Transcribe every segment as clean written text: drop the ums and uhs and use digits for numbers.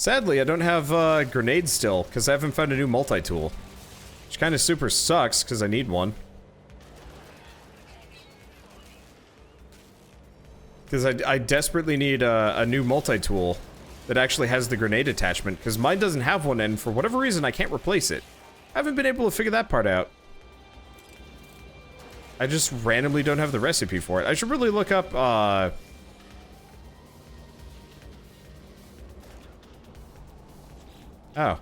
Sadly, I don't have grenades still, because I haven't found a new multi-tool. Which kind of super sucks, because I need one. Because I desperately need a new multi-tool that actually has the grenade attachment, because mine doesn't have one, and for whatever reason, I can't replace it. I haven't been able to figure that part out. I just randomly don't have the recipe for it. I should really look up, Oh.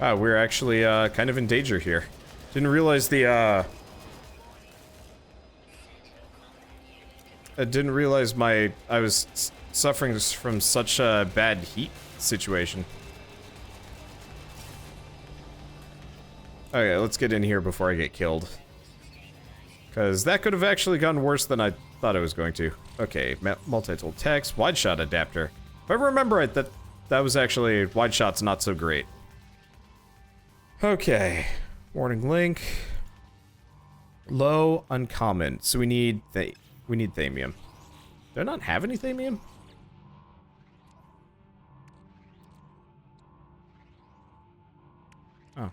Wow, we're actually, kind of in danger here. Didn't realize I didn't realize I was suffering from such a bad heat situation. Okay, let's get in here before I get killed. Because that could have actually gone worse than I thought it was going to. Okay, multi-tool text, wide shot adapter. If I remember right, that was actually, wide shot's not so great. Okay, warning link. Low, uncommon. So we need thamium. Do I not have any thamium? Oh.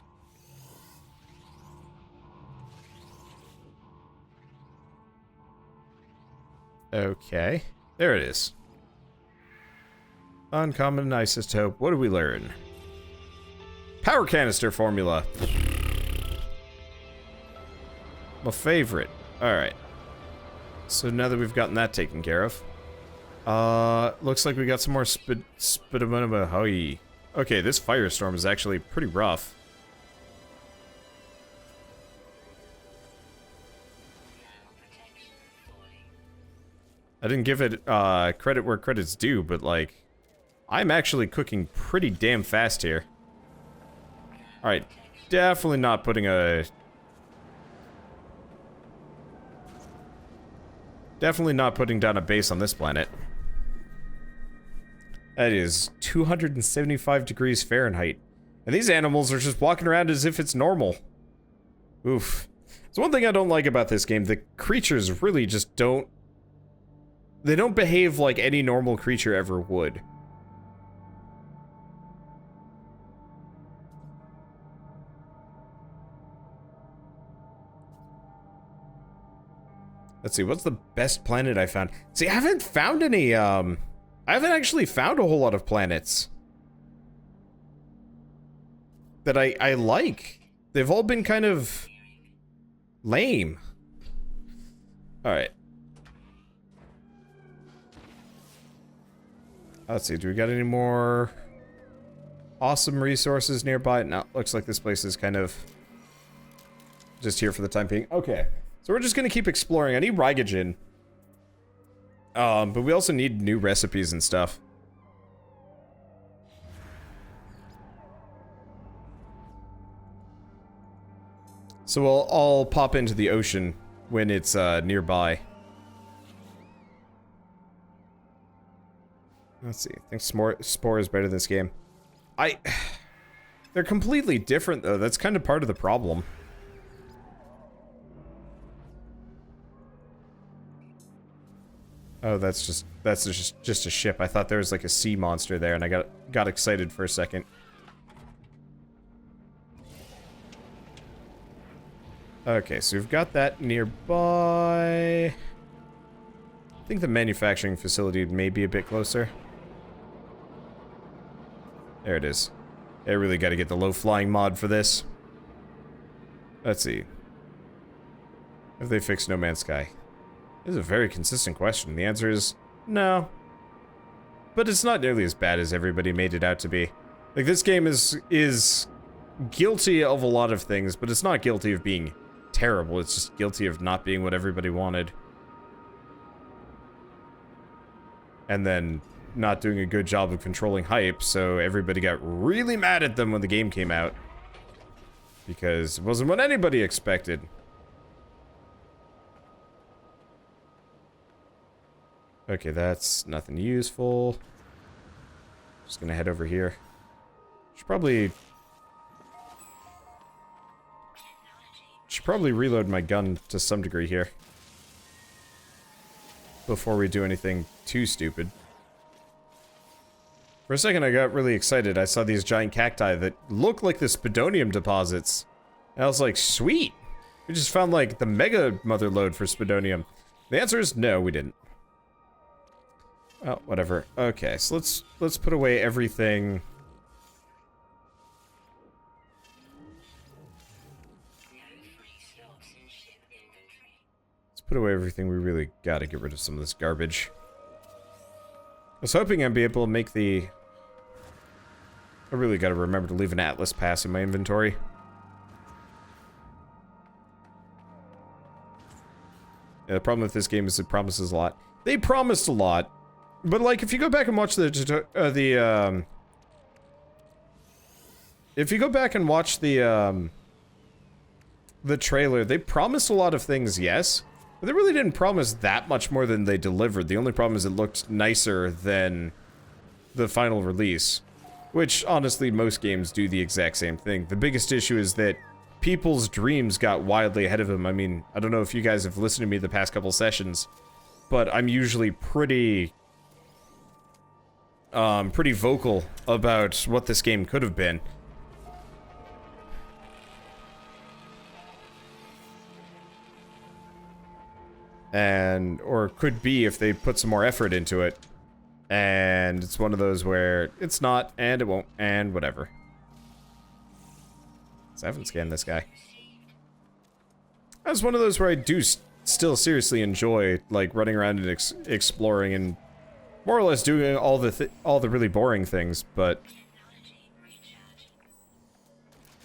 Okay, there it is. Uncommon isotope. What did we learn? Power canister formula. My favorite. Alright. So now that we've gotten that taken care of. Looks like we got some more spidamonahoi. Okay, this firestorm is actually pretty rough. I didn't give it, credit where credit's due, but like, I'm actually cooking pretty damn fast here. Alright, definitely not putting a... Definitely not putting down a base on this planet. That is 275 degrees Fahrenheit. And these animals are just walking around as if it's normal. Oof. So one thing I don't like about this game, the creatures really just don't... They don't behave like any normal creature ever would. Let's see, what's the best planet I found? See, I haven't found any, I haven't actually found a whole lot of planets that I like. They've all been kind of lame. Alright. Let's see, do we got any more awesome resources nearby? No, looks like this place is kind of just here for the time being. Okay. So we're just gonna keep exploring. I need rigogen. But we also need new recipes and stuff. So I'll pop into the ocean when it's nearby. Let's see. I think Spore is better this game. They're completely different though. That's kind of part of the problem. Oh, that's just a ship. I thought there was like a sea monster there, and I got excited for a second. Okay, so we've got that nearby. I think the manufacturing facility may be a bit closer. There it is. I really got to get the low-flying mod for this. Let's see. Have they fixed No Man's Sky? This is a very consistent question. The answer is no. But it's not nearly as bad as everybody made it out to be. Like, this game is guilty of a lot of things, but it's not guilty of being terrible. It's just guilty of not being what everybody wanted. And then not doing a good job of controlling hype, so everybody got really mad at them when the game came out. Because it wasn't what anybody expected. Okay, that's nothing useful. Just gonna head over here. Should probably reload my gun to some degree here. Before we do anything too stupid. For a second, I got really excited. I saw these giant cacti that looked like the spodonium deposits. And I was like, sweet! We just found, like, the mega mother lode for spodonium. The answer is no, we didn't. Well, whatever. Okay, so let's put away everything. Let's put away everything. We really gotta get rid of some of this garbage. I was hoping I'd be able to make the... I really gotta remember to leave an Atlas pass in my inventory. Yeah, the problem with this game is it promises a lot. They promised a lot, but like if you go back and watch if you go back and watch the trailer, they promised a lot of things, yes, but they really didn't promise that much more than they delivered. The only problem is it looked nicer than the final release, which honestly most games do the exact same thing. The biggest issue is that people's dreams got wildly ahead of them. I mean, I don't know if you guys have listened to me the past couple sessions, but I'm usually pretty vocal about what this game could have been. Or could be if they put some more effort into it. And it's one of those where it's not, and it won't, and whatever. So I haven't scanned this guy. That's one of those where I do still seriously enjoy, like, running around and exploring and more or less doing all the really boring things, but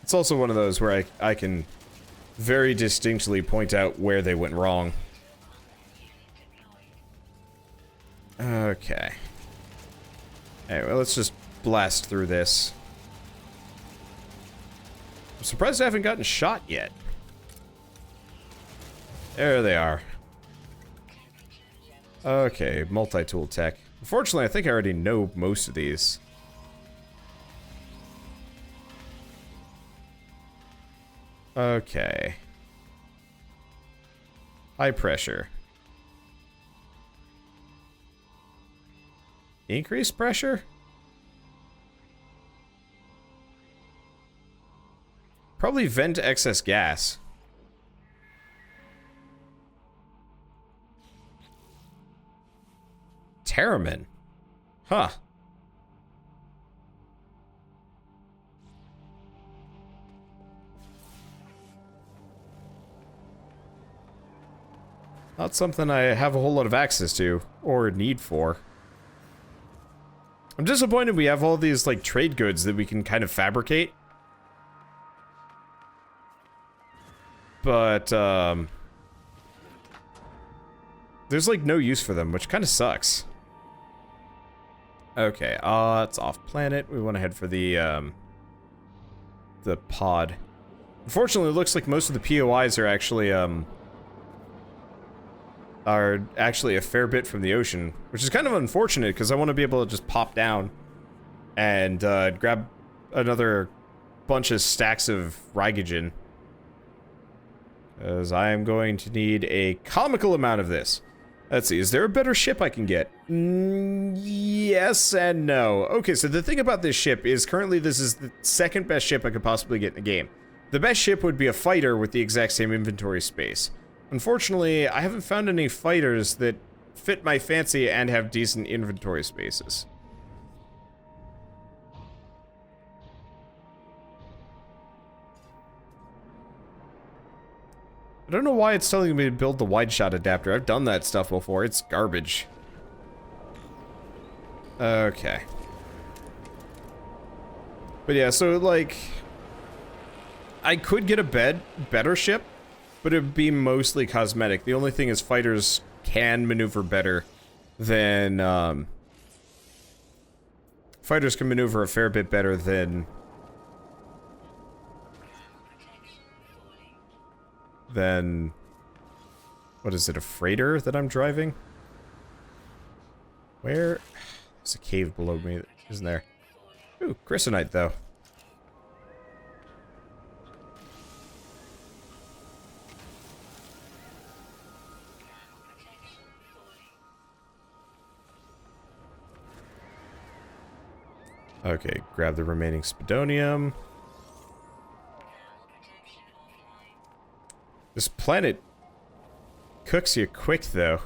it's also one of those where I can very distinctly point out where they went wrong. Okay. Anyway, let's just blast through this. I'm surprised I haven't gotten shot yet. There they are. Okay, multi-tool tech. Unfortunately, I think I already know most of these. Okay. High pressure. Increased pressure? Probably vent excess gas. Terramin. Huh. Not something I have a whole lot of access to, or need for. I'm disappointed we have all these, like, trade goods that we can kind of fabricate. But, there's, like, no use for them, which kind of sucks. Okay, it's off planet. We want to head for the pod. Unfortunately, it looks like most of the POIs are actually a fair bit from the ocean, which is kind of unfortunate because I want to be able to just pop down and grab another bunch of stacks of Rygogen. Because I am going to need a comical amount of this. Let's see, is there a better ship I can get? Yes and no. Okay, so the thing about this ship is currently this is the second best ship I could possibly get in the game. The best ship would be a fighter with the exact same inventory space. Unfortunately, I haven't found any fighters that fit my fancy and have decent inventory spaces. I don't know why it's telling me to build the wide shot adapter. I've done that stuff before. It's garbage. Okay. But yeah, so like, I could get a better ship, but it would be mostly cosmetic. The only thing is fighters can maneuver better than, fighters can maneuver a fair bit better than what is it, a freighter that I'm driving? Where? There's a cave below me, isn't there? Ooh, Chrysonite, though. Okay, grab the remaining spodonium. This planet cooks you quick, though.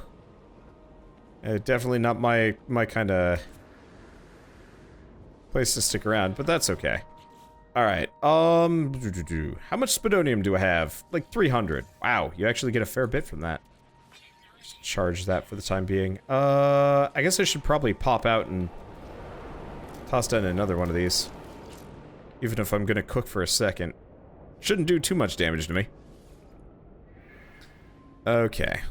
Definitely not my kind of place to stick around, but that's okay. Alright, how much spodonium do I have? Like 300. Wow, you actually get a fair bit from that. Just charge that for the time being. I guess I should probably pop out and toss down another one of these. Even if I'm gonna cook for a second. Shouldn't do too much damage to me. Okay.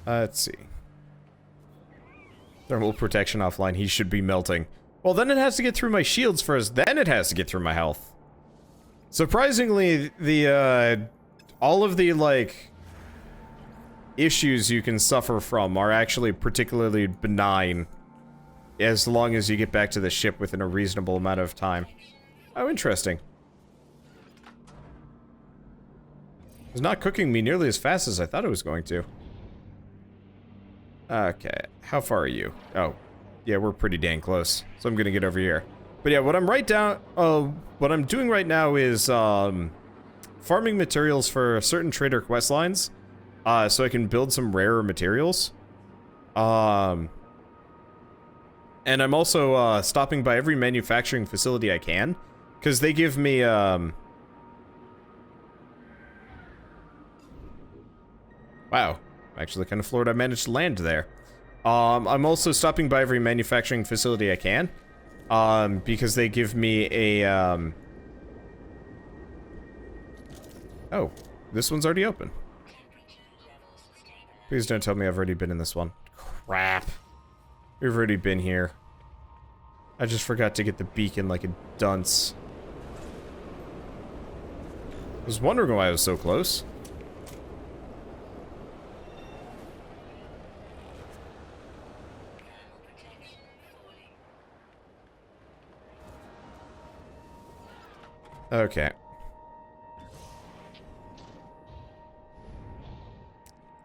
Let's see. Thermal protection offline, he should be melting. Well, then it has to get through my shields first, then it has to get through my health. Surprisingly, the, all of the, like, issues you can suffer from are actually particularly benign. As long as you get back to the ship within a reasonable amount of time. Oh, interesting. It's not cooking me nearly as fast as I thought it was going to. Okay, how far are you? Oh, yeah, we're pretty dang close. So I'm gonna get over here. But yeah, what I'm doing right now is, farming materials for certain trader quest lines. So I can build some rarer materials. And I'm also, stopping by every manufacturing facility I can. Because they give me, wow. I'm actually kind of floored I managed to land there. I'm also stopping by every manufacturing facility I can. Because they give me a, oh, this one's already open. Please don't tell me I've already been in this one. Crap. We've already been here. I just forgot to get the beacon like a dunce. I was wondering why I was so close. Okay.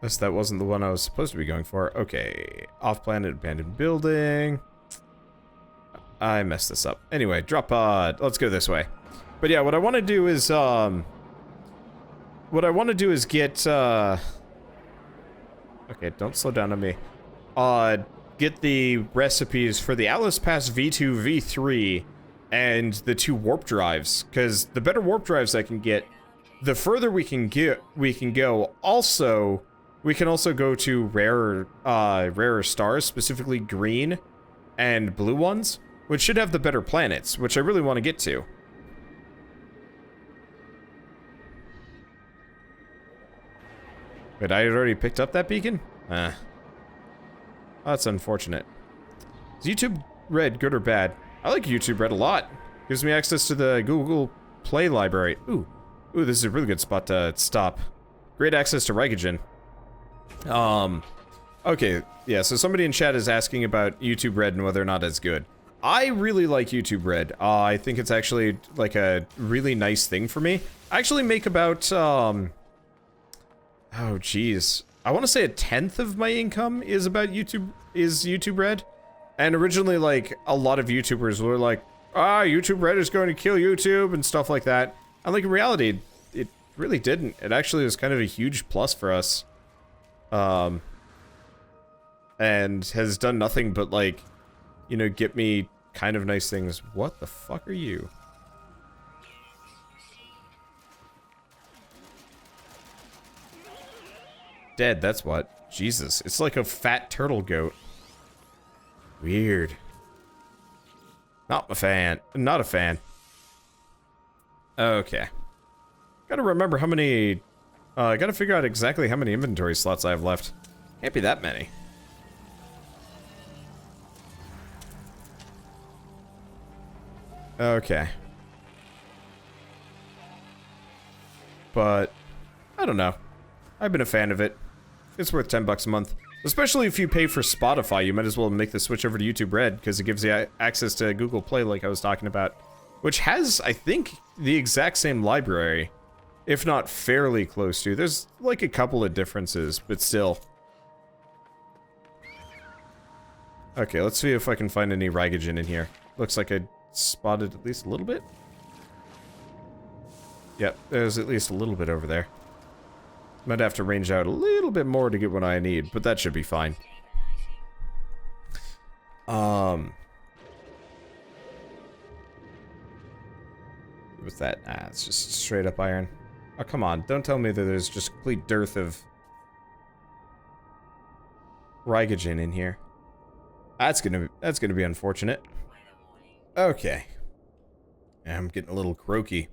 Unless that wasn't the one I was supposed to be going for. Okay. Off-planet abandoned building. I messed this up. Anyway, drop pod. Let's go this way. But yeah, what I want to do is, get, okay, don't slow down on me. Get the recipes for the Atlas Pass V2, V3, and the 2 warp drives. Because the better warp drives I can get, the further we can go. Also, we can also go to rarer stars, specifically green and blue ones, which should have the better planets, which I really want to get to. Wait, I had already picked up that beacon? That's unfortunate. Is YouTube Red good or bad? I like YouTube Red a lot. Gives me access to the Google Play library. Ooh, this is a really good spot to stop. Great access to Rygogen. Okay, yeah, so somebody in chat is asking about YouTube Red and whether or not it's good. I really like YouTube Red. I think it's actually, like, a really nice thing for me. I actually make about, oh, geez. I want to say 1/10 of my income is about YouTube Red. And originally, like, a lot of YouTubers were like, YouTube Red is going to kill YouTube and stuff like that. And, like, in reality, it really didn't. It actually was kind of a huge plus for us. And has done nothing but, like, you know, get me kind of nice things. What the fuck are you? Dead, that's what. Jesus, it's like a fat turtle goat. Weird. Not a fan. Not a fan. Okay. Gotta remember how many... I gotta figure out exactly how many inventory slots I have left. Can't be that many. Okay. But, I don't know. I've been a fan of it. It's worth $10 a month. Especially if you pay for Spotify, you might as well make the switch over to YouTube Red, because it gives you access to Google Play like I was talking about. Which has, I think, the exact same library. if not fairly close to. There's like a couple of differences, but still. Okay, let's see if I can find any Rygogen in here. Looks like I spotted at least a little bit. Yep, there's at least a little bit over there. Might have to range out a little bit more to get what I need, but that should be fine. What's that? Ah, it's just straight up iron. Oh, come on. Don't tell me that there's just a complete dearth of Rygogen in here. That's gonna be unfortunate. Okay. I'm getting a little croaky.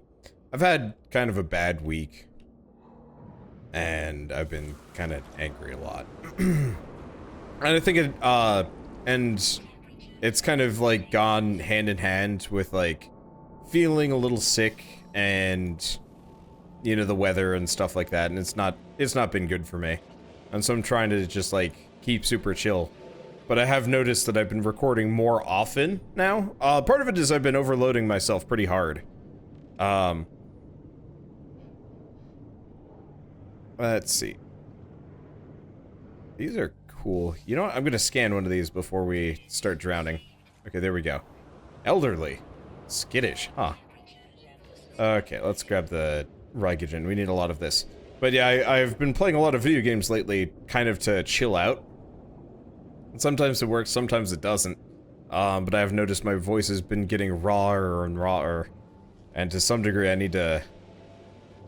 I've had kind of a bad week. And I've been kind of angry a lot. And I think it, and it's kind of like gone hand in hand with like feeling a little sick and, you know, the weather and stuff like that, and it's not been good for me. And so I'm trying to just like keep super chill. But I have noticed that I've been recording more often now. Part of it is I've been overloading myself pretty hard. Let's see. These are cool. You know what? I'm gonna scan one of these before we start drowning. Okay, there we go. Elderly. Skittish, huh? Okay, let's grab the Rygogen. We need a lot of this. But yeah, I've been playing a lot of video games lately, kind of to chill out. And sometimes it works, sometimes it doesn't. But I've noticed my voice has been getting rawer and rawer. And to some degree, I need to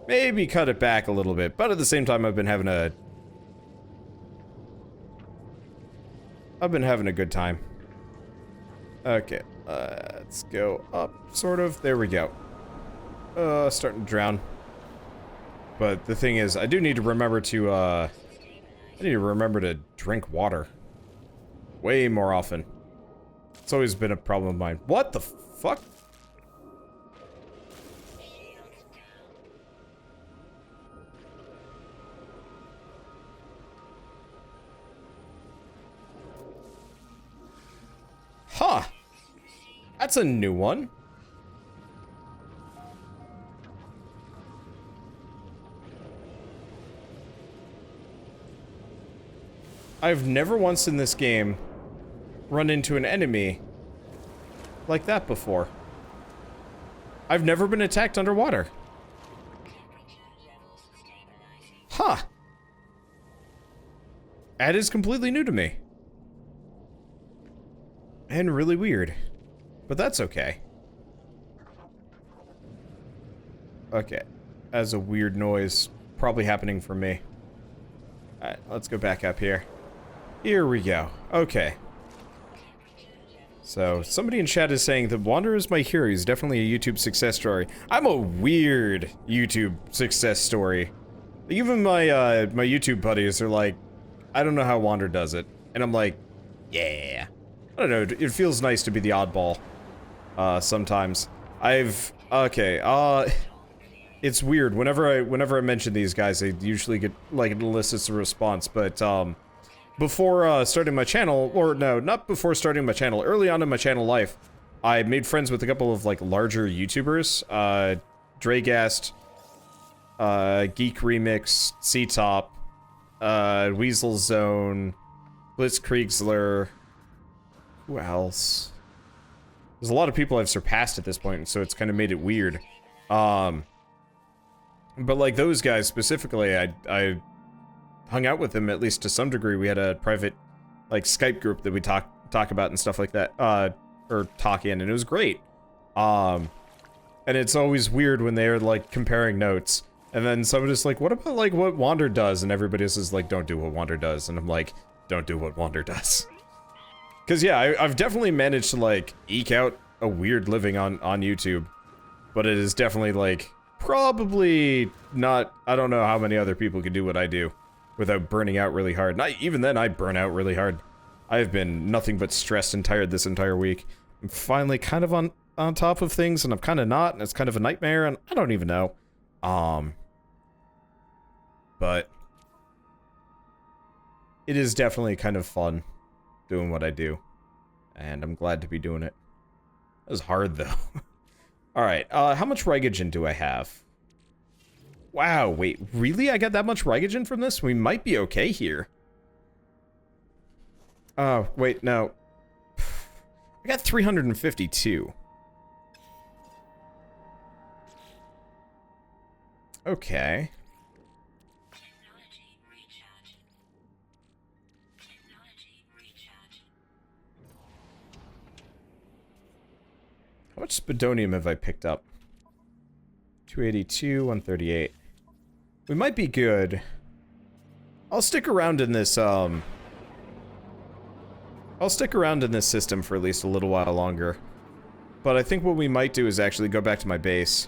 maybe cut it back a little bit. But at the same time, I've been having a good time. Okay, let's go up, sort of. There we go. Starting to drown. But the thing is, I do need to remember to, drink water. Way more often. It's always been a problem of mine. What the fuck? Huh. That's a new one. I've never once in this game run into an enemy like that before. I've never been attacked underwater. Huh. That is completely new to me. And really weird. But that's okay. Okay. That's a weird noise. Probably happening for me. Alright, let's go back up here. Here we go. Okay. So, somebody in chat is saying that Wander is my hero. He's definitely a YouTube success story. I'm a weird YouTube success story. Even my, my YouTube buddies are like, I don't know how Wander does it. And I'm like, yeah. I don't know, it feels nice to be the oddball. Sometimes. Okay, it's weird. Whenever I mention these guys, I usually get, like, it elicits a response, but, before, starting my channel, or no, not before starting my channel, early on in my channel life, I made friends with a couple of, like, larger YouTubers, Dragast, Geek Remix, C-Top, Weasel Zone, Blitzkriegsler, who else? There's a lot of people I've surpassed at this point, so it's kind of made it weird. But like those guys specifically, I hung out with them at least to some degree. We had a private, like, Skype group that we talk about and stuff like that, or talk in, and it was great. And it's always weird when they're, like, comparing notes, and then somebody's like, what about, like, what Wander does? And everybody else is like, don't do what Wander does. And I'm like, don't do what Wander does. Because, yeah, I've definitely managed to, like, eke out a weird living on YouTube. But it is definitely, like, probably not, I don't know how many other people can do what I do without burning out really hard. And even then, I burn out really hard. I've been nothing but stressed and tired this entire week. I'm finally kind of on top of things, and I'm kind of not, and it's kind of a nightmare, and I don't even know. But it is definitely kind of fun doing what I do, and I'm glad to be doing it. It was hard, though. Alright, how much Rygogen do I have? wow, wait, really? I got that much rigogen from this? We might be okay here. Oh, wait, no. I got 352. Okay. How much spodonium have I picked up? 282, 138. We might be good. I'll stick around in this, I'll stick around in this system for at least a little while longer. But I think what we might do is actually go back to my base.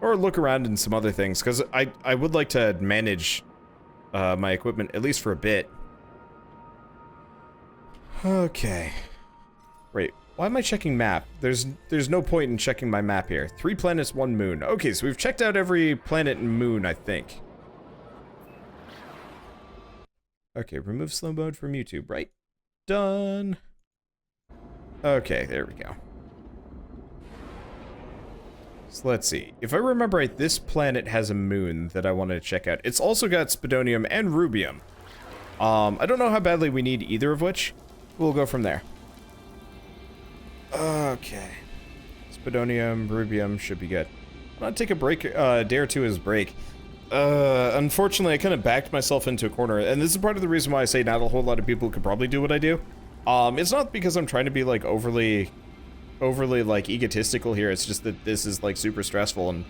Or look around in some other things, because I would like to manage my equipment, at least for a bit. Okay. Wait, why am I checking map? There's no point in checking my map here. 3 planets, 1 moon. Okay, so we've checked out every planet and moon, I think. Okay, remove slow mode from YouTube, right? Done. Okay, there we go. So let's see. If I remember right, this planet has a moon that I wanted to check out. It's also got spodonium and rubium. I don't know how badly we need either of which. We'll go from there. Okay. Spodonium, rubium should be good. I'm gonna take a break, day or two as a break. Unfortunately, I kind of backed myself into a corner, and this is part of the reason why I say not a whole lot of people could probably do what I do. It's not because I'm trying to be, like, overly, like, egotistical here, it's just that this is, like, super stressful, and,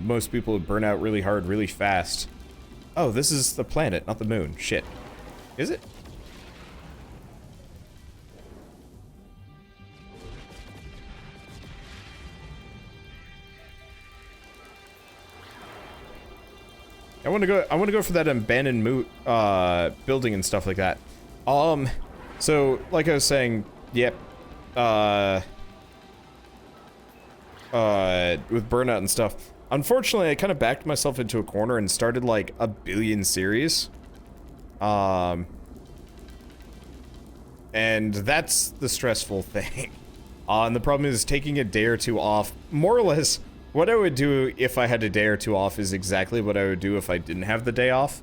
most people would burn out really hard, really fast. Oh, this is the planet, not the moon. Shit. Is it? I want to go for that abandoned building and stuff like that. So, like I was saying, yep. With burnout and stuff. Unfortunately, I kind of backed myself into a corner and started, like, a billion series. And that's the stressful thing. And the problem is taking a day or two off, more or less, what I would do if I had a day or two off is exactly what I would do if I didn't have the day off.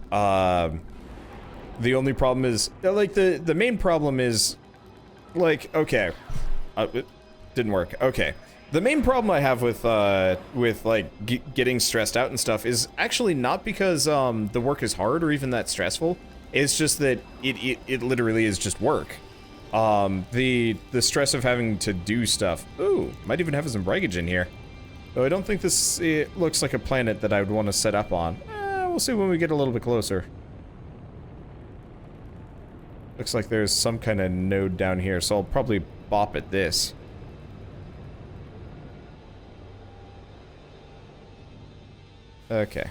The only problem is, like, the main problem is, like, okay. It didn't work. Okay. The main problem I have with like, getting stressed out and stuff is actually not because, the work is hard or even that stressful. It's just that it literally is just work. The stress of having to do stuff. Ooh, might even have some breakage in here. Though I don't think this looks like a planet that I would want to set up on. We'll see when we get a little bit closer. Looks like there's some kind of node down here, so I'll probably bop at this. Okay.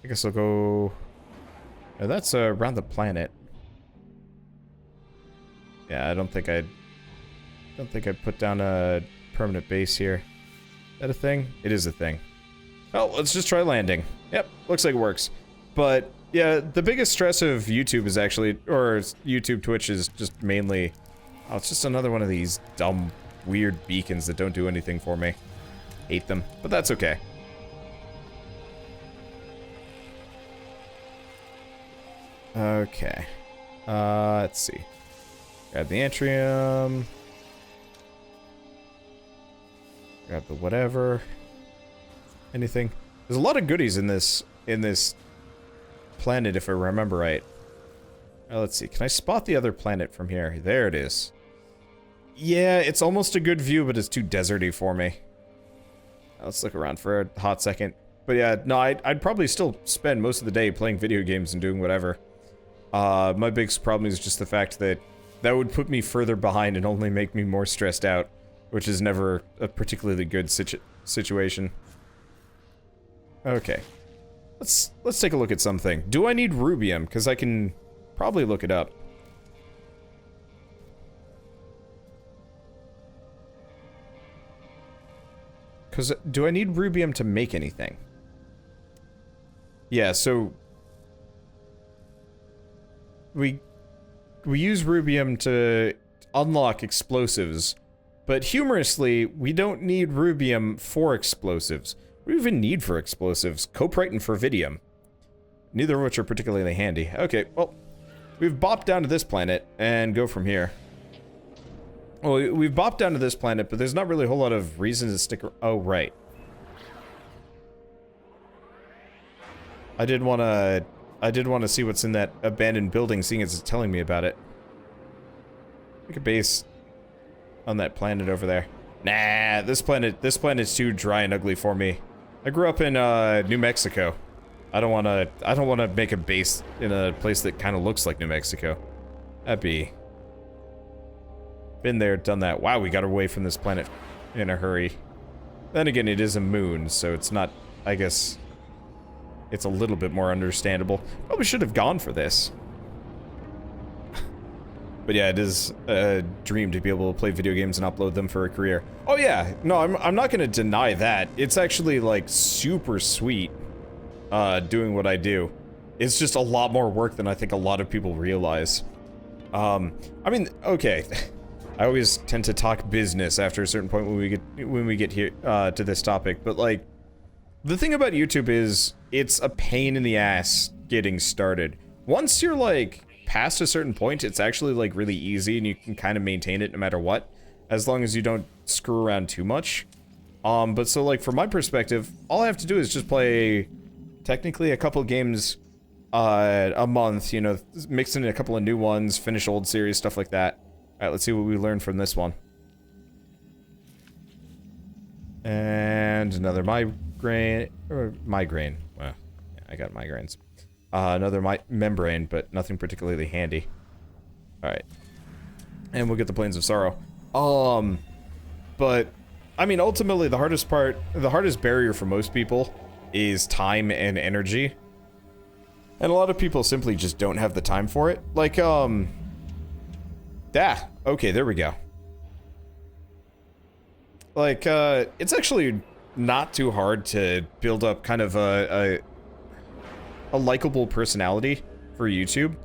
I guess I'll go... Oh, that's around the planet. Yeah, I don't think I'd put down a permanent base here. Is that a thing? It is a thing. Oh, let's just try landing. Yep, looks like it works. But, yeah, the biggest stress of YouTube is actually, or YouTube, Twitch is just mainly... Oh, it's just another one of these dumb, weird beacons that don't do anything for me. Hate them, but that's okay. Okay. Let's see. Grab the Antrium. Grab the whatever. Anything. There's a lot of goodies in this planet, if I remember right. Let's see. Can I spot the other planet from here? There it is. Yeah, it's almost a good view, but it's too deserty for me. Let's look around for a hot second. But yeah, no, I'd probably still spend most of the day playing video games and doing whatever. My biggest problem is just the fact that that would put me further behind and only make me more stressed out, which is never a particularly good situation. Okay. Let's take a look at something. Do I need rubium? Because I can probably look it up. Because do I need rubium to make anything? Yeah, so we use rubium to unlock explosives, but humorously, we don't need rubium for explosives. What do we even need for explosives? Coprite and fervidium. Neither of which are particularly handy. Okay, well, we've bopped down to this planet and go from here. Well, we've bopped down to this planet, but there's not really a whole lot of reason to stick. Oh, right. I did want to see what's in that abandoned building, seeing as it's telling me about it. Make a base on that planet over there. Nah, this planet's too dry and ugly for me. I grew up in New Mexico. I don't want to make a base in a place that kind of looks like New Mexico. That'd be... Been there, done that. Wow, we got away from this planet in a hurry. Then again, it is a moon, so it's not... I guess... It's a little bit more understandable. Probably should have gone for this. But yeah, it is a dream to be able to play video games and upload them for a career. Oh yeah, no, I'm not gonna deny that. It's actually, like, super sweet, doing what I do. It's just a lot more work than I think a lot of people realize. I mean, okay. I always tend to talk business after a certain point when we get here, to this topic, but, like, the thing about YouTube is, it's a pain in the ass getting started. Once you're, like, past a certain point, it's actually, like, really easy, and you can kind of maintain it no matter what, as long as you don't screw around too much. But so, like, from my perspective, all I have to do is just play, technically, a couple games, a month, you know, mix in a couple of new ones, finish old series, stuff like that. Alright, let's see what we learned from this one. And another migraine, or migraine. Well, yeah, I got migraines. Another membrane, but nothing particularly handy. Alright. And we'll get the Plains of Sorrow. But, I mean, ultimately, the hardest barrier for most people is time and energy. And a lot of people simply just don't have the time for it. Like, okay, there we go. Like, it's actually not too hard to build up kind of a likable personality for YouTube.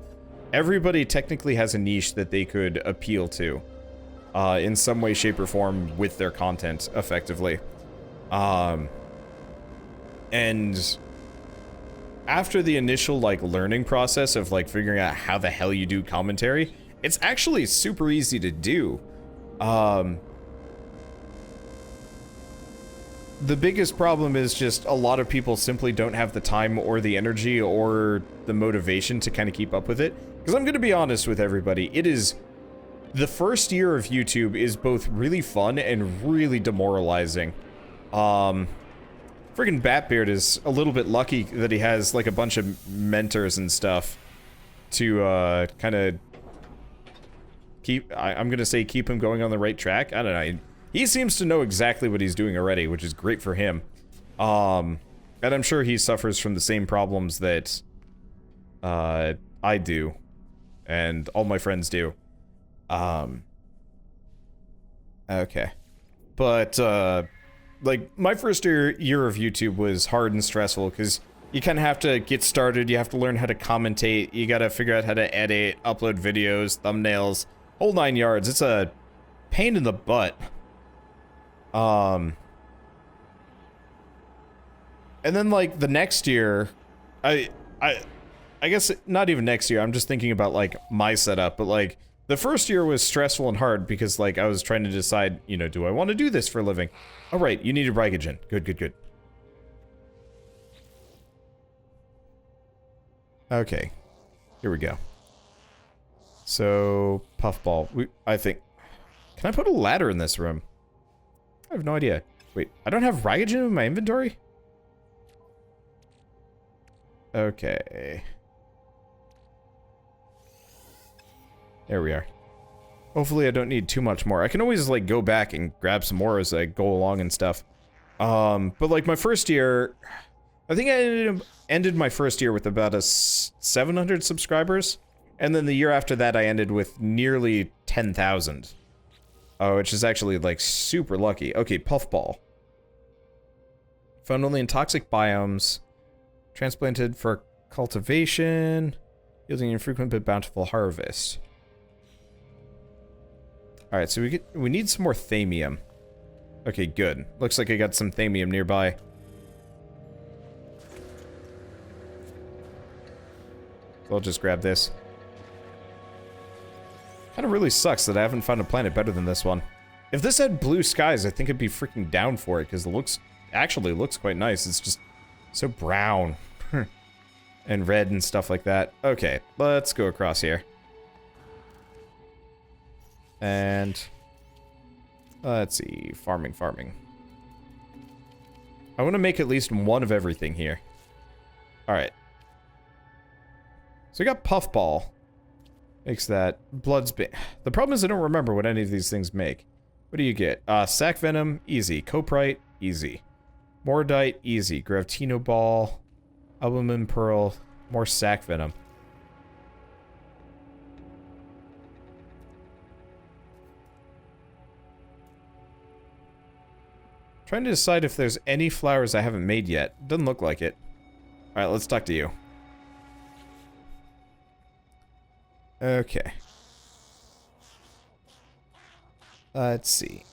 Everybody technically has a niche that they could appeal to, in some way, shape, or form with their content, effectively. And after the initial, like, learning process of, like, figuring out how the hell you do commentary, it's actually super easy to do. The biggest problem is just a lot of people simply don't have the time or the energy or the motivation to kind of keep up with it. Because I'm going to be honest with everybody, it is... The first year of YouTube is both really fun and really demoralizing. Friggin' Batbeard is a little bit lucky that he has, like, a bunch of mentors and stuff to, kind of keep... I'm gonna say keep him going on the right track. I don't know. He seems to know exactly what he's doing already, which is great for him. And I'm sure he suffers from the same problems that, I do. And all my friends do. Okay. But, like, my first year of YouTube was hard and stressful, because you kind of have to get started, you have to learn how to commentate, you gotta figure out how to edit, upload videos, thumbnails, whole 9 yards. It's a pain in the butt. And then, like, the next year, I guess not even next year, I'm just thinking about, like, my setup, but, like, the first year was stressful and hard because, like, I was trying to decide, you know, do I want to do this for a living? Oh, right, you needed Rygogen. Good, good, good. Okay. Here we go. So, Puffball. I think... Can I put a ladder in this room? I have no idea. Wait, I don't have Rygogen in my inventory? Okay. There we are. Hopefully I don't need too much more. I can always, like, go back and grab some more as I go along and stuff. But, like, my first year... I think I ended my first year with about 700 subscribers. And then the year after that, I ended with nearly 10,000. Which is actually, like, super lucky. Okay, Puffball. Found only in toxic biomes. Transplanted for cultivation. Yielding infrequent but bountiful harvest. Alright, so we need some more thamium. Okay, good. Looks like I got some thamium nearby. I'll just grab this. Kind of really sucks that I haven't found a planet better than this one. If this had blue skies, I think I'd be freaking down for it, because it actually looks quite nice. It's just so brown. And red and stuff like that. Okay, let's go across here. And let's see, farming. I want to make at least one of everything here. Alright. So we got puffball. Makes that bloodsbane. The problem is I don't remember what any of these things make. What do you get? Sac venom, easy. Coprite, easy. Mordite, easy. Gravitino ball, albumin pearl, more sac venom. Trying to decide if there's any flowers I haven't made yet. Doesn't look like it. Alright, let's talk to you. Okay. Let's see.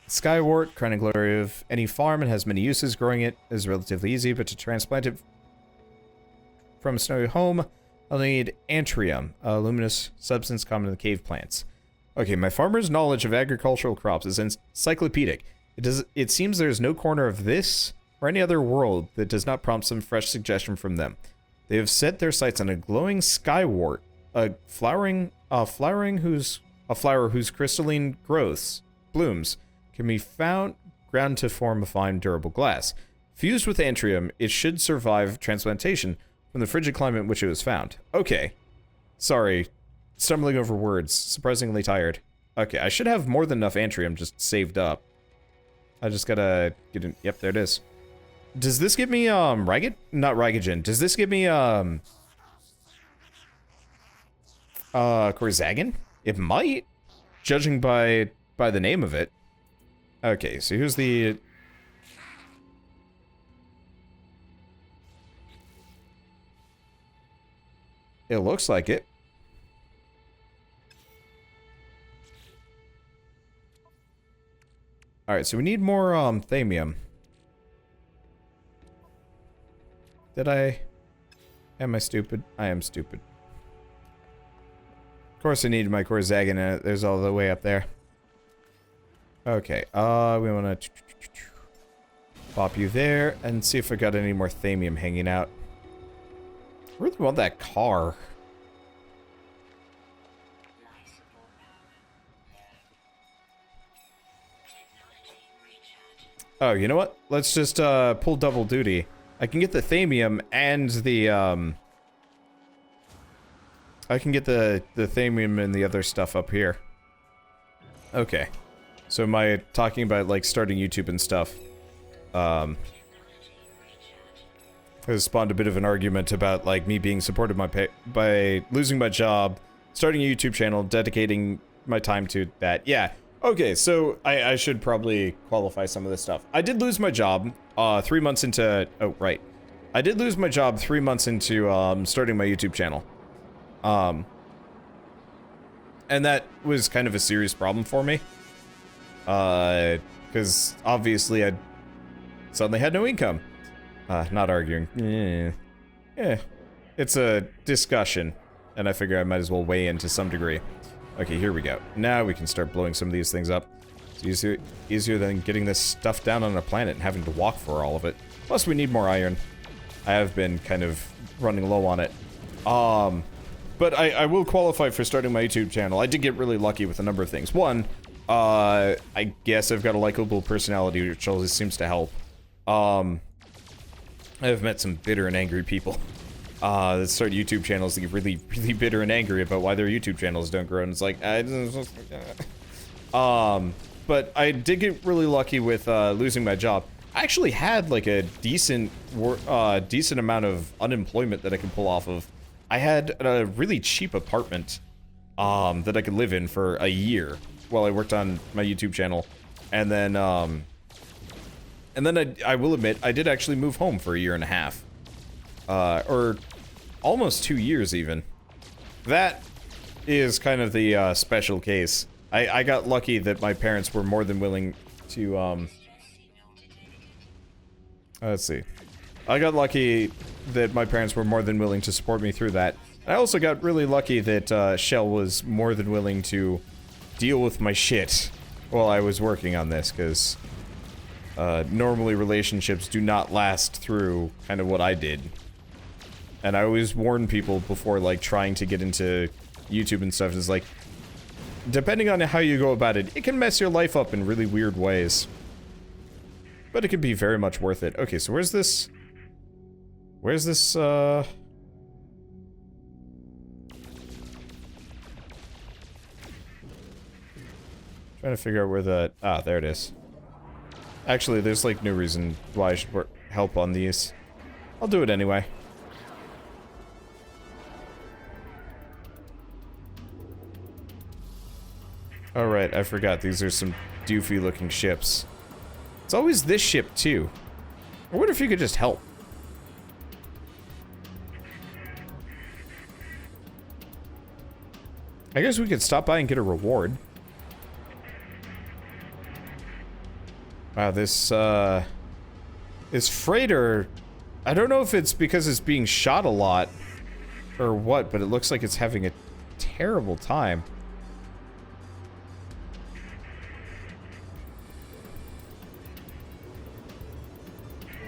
Skywort, crown and glory of any farm, and has many uses. Growing it is relatively easy, but to transplant it from a snowy home, I'll need antrium, a luminous substance common in the cave plants. Okay, my farmer's knowledge of agricultural crops is encyclopedic. It seems there's no corner of this or any other world that does not prompt some fresh suggestion from them. They have set their sights on a glowing skywort, a flower whose crystalline growths, blooms, can be ground to form a fine, durable glass. Fused with antrium, it should survive transplantation from the frigid climate in which it was found. Okay. Sorry. Stumbling over words. Surprisingly tired. Okay, I should have more than enough antrium just saved up. I just gotta get in. Yep, there it is. Does this give me, not Rigogen. Does this give me, Korzagan? It might, judging by the name of it. Okay, so here's the... It looks like it. Alright, so we need more, thamium. Am I stupid? I am stupid. Of course I need my Korzagan in it. There's all the way up there. Okay, we wanna pop you there and see if I got any more thamium hanging out. I really want that car. Oh, you know what? Let's just pull double duty. I can get the thamium and the I can get the thamium and the other stuff up here. Okay. So am I talking about like starting YouTube and stuff? Has spawned a bit of an argument about like me being supported by losing my job, starting a YouTube channel, dedicating my time to that. Yeah. Okay, so I should probably qualify some of this stuff. I did lose my job 3 months into... Oh, right. I did lose my job 3 months into starting my YouTube channel. And that was kind of a serious problem for me. Because obviously I suddenly had no income. Not arguing. Yeah. It's a discussion. And I figure I might as well weigh in to some degree. Okay, here we go. Now we can start blowing some of these things up. It's easier than getting this stuff down on a planet and having to walk for all of it. Plus, we need more iron. I have been kind of running low on it. But I will qualify for starting my YouTube channel. I did get really lucky with a number of things. One, I guess I've got a likable personality, which always seems to help. I have met some bitter and angry people. That start YouTube channels that get really, really bitter and angry about why their YouTube channels don't grow, and it's like, but I did get really lucky with, losing my job. I actually had, like, a decent amount of unemployment that I could pull off of. I had a really cheap apartment, that I could live in for a year while I worked on my YouTube channel, and then I will admit, I did actually move home for a year and a half. Or almost 2 years even. That is kind of the special case. I got lucky that my parents were more than willing to let's see. I got lucky that my parents were more than willing to support me through that. I also got really lucky that Shell was more than willing to deal with my shit while I was working on this, because normally relationships do not last through kind of what I did. And I always warn people before, like, trying to get into YouTube and stuff, is like, depending on how you go about it, it can mess your life up in really weird ways. But it can be very much worth it. Okay, so where's this... Where's this, Trying to figure out where the... Ah, there it is. Actually, there's, like, no reason why I should help on these. I'll do it anyway. Oh, right, I forgot. These are some doofy-looking ships. It's always this ship, too. I wonder if you could just help. I guess we could stop by and get a reward. Wow, this freighter... I don't know if it's because it's being shot a lot or what, but it looks like it's having a terrible time.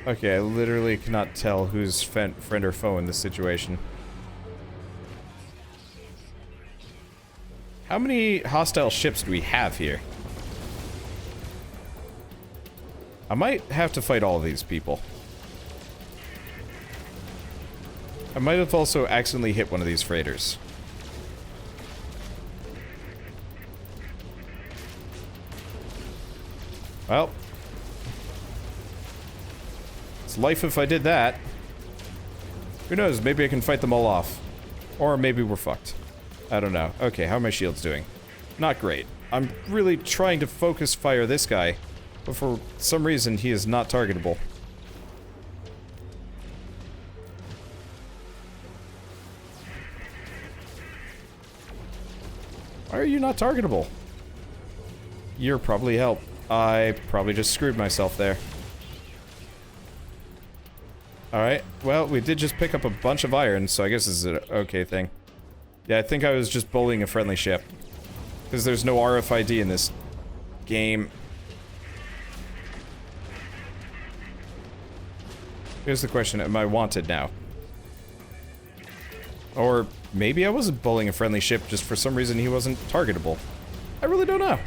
Okay, I literally cannot tell who's friend or foe in this situation. How many hostile ships do we have here? I might have to fight all of these people. I might have also accidentally hit one of these freighters. Well. It's life if I did that. Who knows, maybe I can fight them all off. Or maybe we're fucked. I don't know. Okay, how are my shields doing? Not great. I'm really trying to focus fire this guy, but for some reason he is not targetable. Why are you not targetable? You're probably help. I probably just screwed myself there. Alright, well, we did just pick up a bunch of iron, so I guess this is an okay thing. Yeah, I think I was just bullying a friendly ship. Because there's no RFID in this game. Here's the question, am I wanted now? Or maybe I wasn't bullying a friendly ship, just for some reason he wasn't targetable. I really don't know.